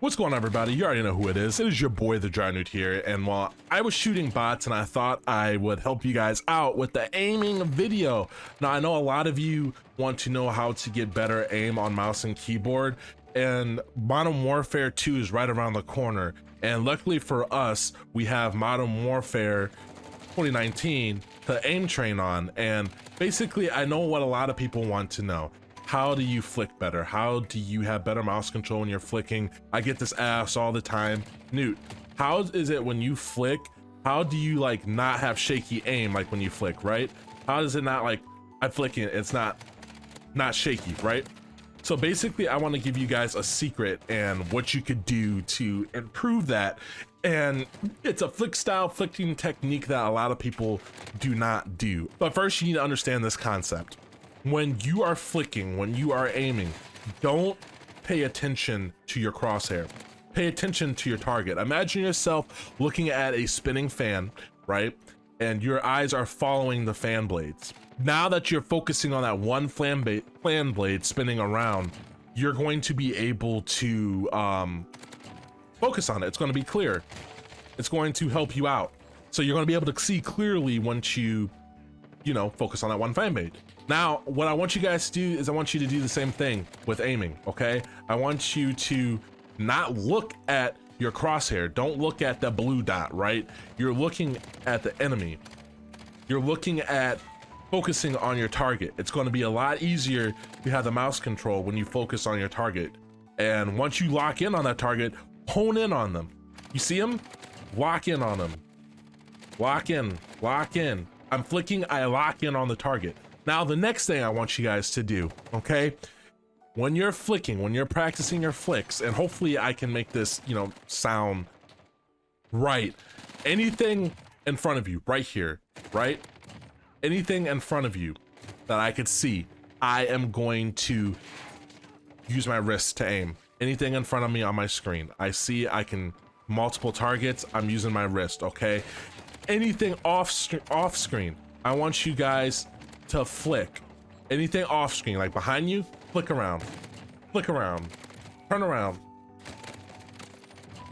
What's going on, everybody? You already know who it is. It is your boy, TheDryerNewt here. And while I was shooting bots and I thought I would help you guys out with the aiming video. Now, I know a lot of you want to know how to get better aim on mouse and keyboard, and Modern Warfare 2 is right around the corner. And luckily for us, we have Modern Warfare 2019 to aim train on. And basically, I know what a lot of people want to know. How do you flick better? How do you have better mouse control when you're flicking? I get this asked all the time. Newt, how is it when you flick? How do you like not have shaky aim like when you flick, right? How does it not like, I'm flicking it, it's not shaky, right? So basically, I want to give you guys a secret and what you could do to improve that. And it's a flicking technique that a lot of people do not do. But first, you need to understand this concept. When you are flicking, when you are aiming, don't pay attention to your crosshair. Pay attention to your target. Imagine yourself looking at a spinning fan, right? And your eyes are following the fan blades. Now that you're focusing on that one fan blade spinning around, you're going to be able to focus on it. It's going to be clear. It's going to help you out. So you're going to be able to see clearly once you focus on that one fan blade. Now, what I want you guys to do is I want you to do the same thing with aiming, okay? I want you to not look at your crosshair. Don't look at the blue dot, right? You're looking at the enemy. You're looking at focusing on your target. It's going to be a lot easier to have the mouse control when you focus on your target. And once you lock in on that target, hone in on them. You see them? Lock in on them. Lock in, lock in. I'm flicking, I lock in on the target. Now, the next thing I want you guys to do, okay? When you're flicking, when you're practicing your flicks, and hopefully I can make this, sound right. Anything in front of you, right here, right? Anything in front of you that I could see, I am going to use my wrist to aim. Anything in front of me on my screen. I see I can multiple targets, I'm using my wrist, okay? Anything off screen, I want you guys to flick. Anything off screen, like behind you, flick around, turn around,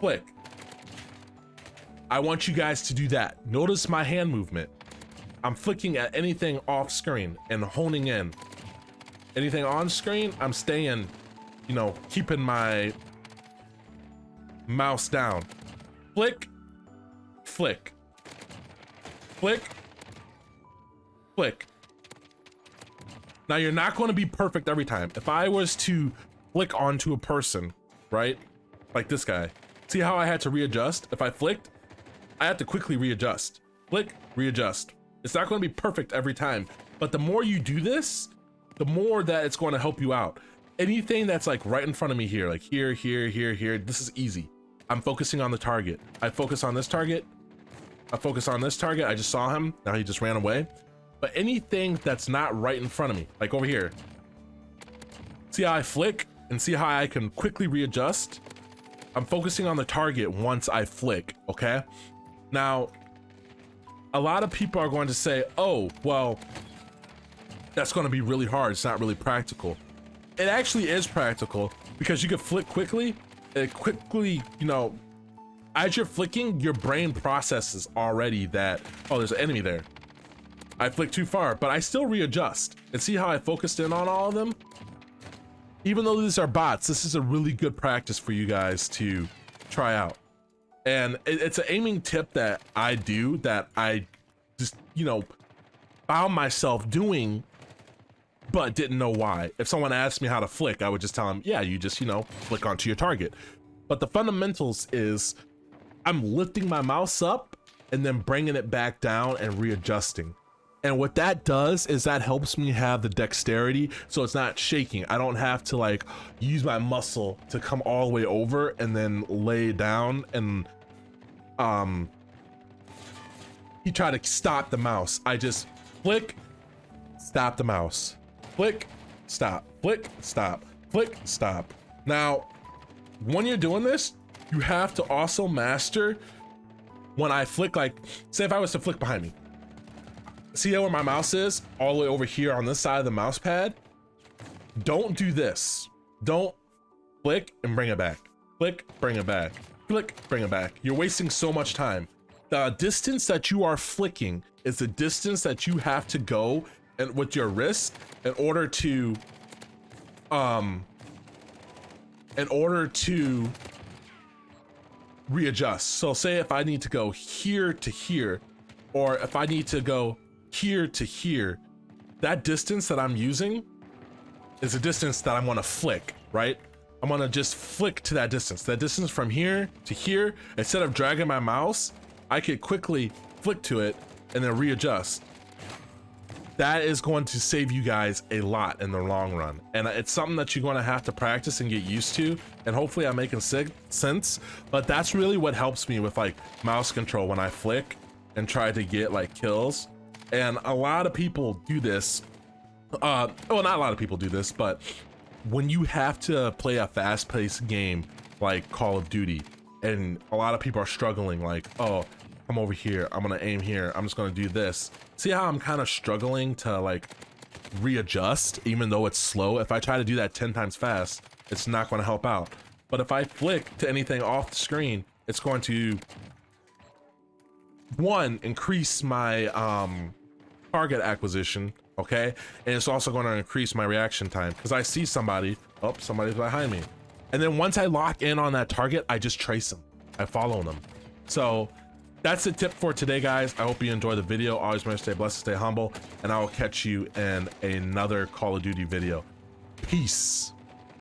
flick. I want you guys to do that. Notice my hand movement. I'm flicking at anything off screen and honing in. Anything on screen, I'm staying, keeping my mouse down. Flick, flick, flick, flick. Now, you're not going to be perfect every time. If I was to flick onto a person, right? Like this guy. See how I had to readjust? If I flicked, I had to quickly readjust. Flick, readjust. It's not going to be perfect every time. But the more you do this, the more that it's going to help you out. Anything that's like right in front of me here, like here, this is easy. I'm focusing on the target. I focus on this target. I focus on this target. I just saw him. Now he just ran away. But anything that's not right in front of me, like over here, see how I flick and see how I can quickly readjust? I'm focusing on the target once I flick, okay? Now, a lot of people are going to say, oh, well, that's going to be really hard. It's not really practical. It actually is practical because you can flick quickly. It quickly, as you're flicking, your brain processes already that, oh, there's an enemy there. I flick too far, but I still readjust. And see how I focused in on all of them? Even though these are bots, this is a really good practice for you guys to try out. And it's an aiming tip that I do that I just, found myself doing, but didn't know why. If someone asked me how to flick, I would just tell them, yeah, you just, flick onto your target. But the fundamentals is I'm lifting my mouse up and then bringing it back down and readjusting. And what that does is that helps me have the dexterity so it's not shaking. I don't have to like use my muscle to come all the way over and then lay down and you try to stop the mouse. I just flick, stop the mouse. Flick, stop, flick, stop, flick, stop. Now, when you're doing this, you have to also master when I flick, like, say if I was to flick behind me. See where my mouse is? All the way over here on this side of the mouse pad? Don't do this. Don't flick and bring it back. Flick, bring it back. Flick, bring it back. You're wasting so much time. The distance that you are flicking is the distance that you have to go and with your wrist in order to readjust. So say if I need to go here to here, or if I need to go here to here, that distance that I'm using is a distance that I'm gonna flick, right? I'm gonna just flick to that distance from here to here. Instead of dragging my mouse, I could quickly flick to it and then readjust. That is going to save you guys a lot in the long run. And it's something that you're gonna have to practice and get used to. And hopefully I'm making sense, but that's really what helps me with like mouse control when I flick and try to get like kills. And a lot of people do this. Well, not a lot of people do this, but when you have to play a fast-paced game like Call of Duty, and a lot of people are struggling, like, oh, come over here, I'm gonna aim here, I'm just gonna do this. See how I'm kind of struggling to like readjust even though it's slow? If I try to do that 10 times fast, it's not gonna help out. But if I flick to anything off the screen, it's going to, one, increase my target acquisition, okay? And it's also going to increase my reaction time because I see somebody, oh, somebody's behind me. And then once I lock in on that target, I just trace them. I follow them. So that's the tip for today, guys. I hope you enjoyed the video. Always remember to stay blessed, stay humble, and I will catch you in another Call of Duty video. Peace.